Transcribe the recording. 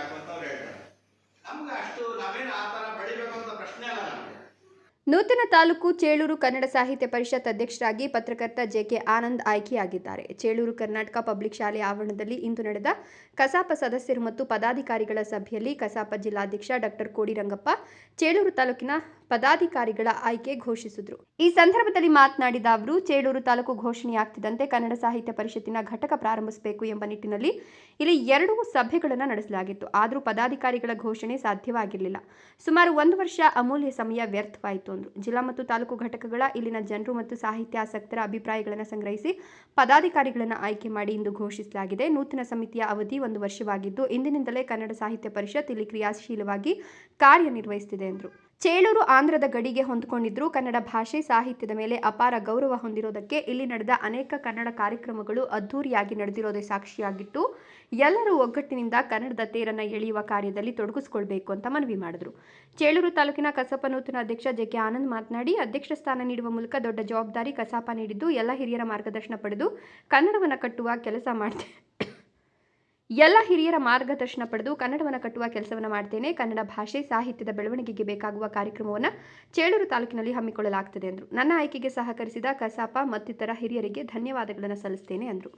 ಸಾಕು ಅಂತ ಅವ್ರು ಹೇಳ್ತಾರೆ. ನಮ್ಗೆ ಅಷ್ಟು ನಾವೇನು ಆ ಥರ ಬೆಳಿಬೇಕು ಅಂತ ಪ್ರಶ್ನೆ ಅಲ್ಲ ನಮಗೆ. ನೂತನ ತಾಲೂಕು ಚೇಳೂರು ಕನ್ನಡ ಸಾಹಿತ್ಯ ಪರಿಷತ್ ಅಧ್ಯಕ್ಷರಾಗಿ ಪತ್ರಕರ್ತ ಜೆಕೆ ಆನಂದ್ ಆಯ್ಕೆಯಾಗಿದ್ದಾರೆ. ಚೇಳೂರು ಕರ್ನಾಟಕ ಪಬ್ಲಿಕ್ ಶಾಲೆ ಆವರಣದಲ್ಲಿ ಇಂದು ನಡೆದ ಕಸಾಪ ಸದಸ್ಯರು ಮತ್ತು ಪದಾಧಿಕಾರಿಗಳ ಸಭೆಯಲ್ಲಿ ಕಸಾಪ ಜಿಲ್ಲಾಧ್ಯಕ್ಷ ಡಾಕ್ಟರ್ ಕೋಡಿರಂಗಪ್ಪ ಚೇಳೂರು ತಾಲೂಕಿನ ಪದಾಧಿಕಾರಿಗಳ ಆಯ್ಕೆ ಘೋಷಿಸಿದರು. ಈ ಸಂದರ್ಭದಲ್ಲಿ ಮಾತನಾಡಿದ ಅವರು, ಚೇಳೂರು ತಾಲೂಕು ಘೋಷಣೆಯಾಗ್ತಿದ್ದಂತೆ ಕನ್ನಡ ಸಾಹಿತ್ಯ ಪರಿಷತ್ತಿನ ಘಟಕ ಪ್ರಾರಂಭಿಸಬೇಕು ಎಂಬ ನಿಟ್ಟಿನಲ್ಲಿ ಇಲ್ಲಿ 2 ಸಭೆಗಳನ್ನು ನಡೆಸಲಾಗಿತ್ತು. ಆದರೂ ಪದಾಧಿಕಾರಿಗಳ ಘೋಷಣೆ ಸಾಧ್ಯವಾಗಿರಲಿಲ್ಲ. ಸುಮಾರು 1 ವರ್ಷ ಅಮೂಲ್ಯ ಸಮಯ ವ್ಯರ್ಥವಾಯಿತು ಅಂದರು. ಜಿಲ್ಲಾ ಮತ್ತು ತಾಲೂಕು ಘಟಕಗಳ ಇಲ್ಲಿನ ಜನರು ಮತ್ತು ಸಾಹಿತ್ಯಾಸಕ್ತರ ಅಭಿಪ್ರಾಯಗಳನ್ನು ಸಂಗ್ರಹಿಸಿ ಪದಾಧಿಕಾರಿಗಳನ್ನು ಆಯ್ಕೆ ಮಾಡಿ ಇಂದು ಘೋಷಿಸಲಾಗಿದೆ. ನೂತನ ಸಮಿತಿಯ ಅವಧಿ 1 ವರ್ಷವಾಗಿದ್ದು, ಇಂದಿನಿಂದಲೇ ಕನ್ನಡ ಸಾಹಿತ್ಯ ಪರಿಷತ್ ಇಲ್ಲಿ ಕ್ರಿಯಾಶೀಲವಾಗಿ ಕಾರ್ಯನಿರ್ವಹಿಸುತ್ತಿದೆ ಎಂದರು. ಚೇಳೂರು ಆಂಧ್ರದ ಗಡಿಗೆ ಹೊಂದಿಕೊಂಡಿದ್ದರೂ ಕನ್ನಡ ಭಾಷೆ ಸಾಹಿತ್ಯದ ಮೇಲೆ ಅಪಾರ ಗೌರವ ಹೊಂದಿರೋದಕ್ಕೆ ಇಲ್ಲಿ ನಡೆದ ಅನೇಕ ಕನ್ನಡ ಕಾರ್ಯಕ್ರಮಗಳು ಅದ್ಧೂರಿಯಾಗಿ ನಡೆದಿರೋದೇ ಸಾಕ್ಷಿಯಾಗಿಟ್ಟು ಎಲ್ಲರೂ ಒಗ್ಗಟ್ಟಿನಿಂದ ಕನ್ನಡದ ತೇರನ್ನು ಎಳೆಯುವ ಕಾರ್ಯದಲ್ಲಿ ತೊಡಗಿಸಿಕೊಳ್ಬೇಕು ಅಂತ ಮನವಿ ಮಾಡಿದರು. ಚೇಳೂರು ತಾಲೂಕಿನ ಕಸಾಪ ನೂತನ ಅಧ್ಯಕ್ಷ ಜೆಕೆ ಆನಂದ್ ಮಾತನಾಡಿ, ಅಧ್ಯಕ್ಷ ಸ್ಥಾನ ನೀಡುವ ಮೂಲಕ ದೊಡ್ಡ ಜವಾಬ್ದಾರಿ ಕಸಾಪ ನೀಡಿದ್ದು ಎಲ್ಲ ಹಿರಿಯರ ಮಾರ್ಗದರ್ಶನ ಪಡೆದು ಕನ್ನಡವನ್ನು ಕಟ್ಟುವ ಕೆಲಸವನ್ನು ಮಾಡ್ತೇನೆ. ಕನ್ನಡ ಭಾಷೆ ಸಾಹಿತ್ಯದ ಬೆಳವಣಿಗೆಗೆ ಬೇಕಾಗುವ ಕಾರ್ಯಕ್ರಮವನ್ನು ಚೇಳೂರು ತಾಲೂಕಿನಲ್ಲಿ ಹಮ್ಮಿಕೊಳ್ಳಲಾಗುತ್ತದೆ ಎಂದರು. ನನ್ನ ಆಯ್ಕೆಗೆ ಸಹಕರಿಸಿದ ಕಸಾಪ ಮತ್ತಿತರ ಹಿರಿಯರಿಗೆ ಧನ್ಯವಾದಗಳನ್ನು ಸಲ್ಲಿಸುತ್ತೇನೆ ಎಂದರು.